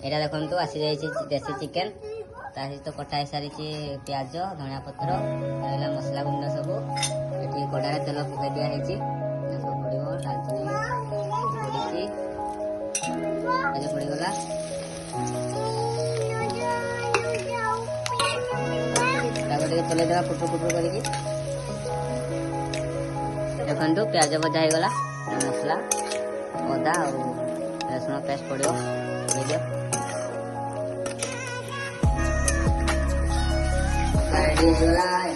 एटा देखो आसी जाइए देसी चिकेन ता सहित कटा हो सारी प्याज धनिया पत्र रहा मसला गुंड सब ये कड़ारे तेल पकई दिखाई सब पड़ो डालचिनी पड़ी पड़गला चलईदेवा पुटुर पुटुर कर देखु प्याज भजा हो गला मसला अदा और रसुण पेस्ट पड़ो रेडी होगा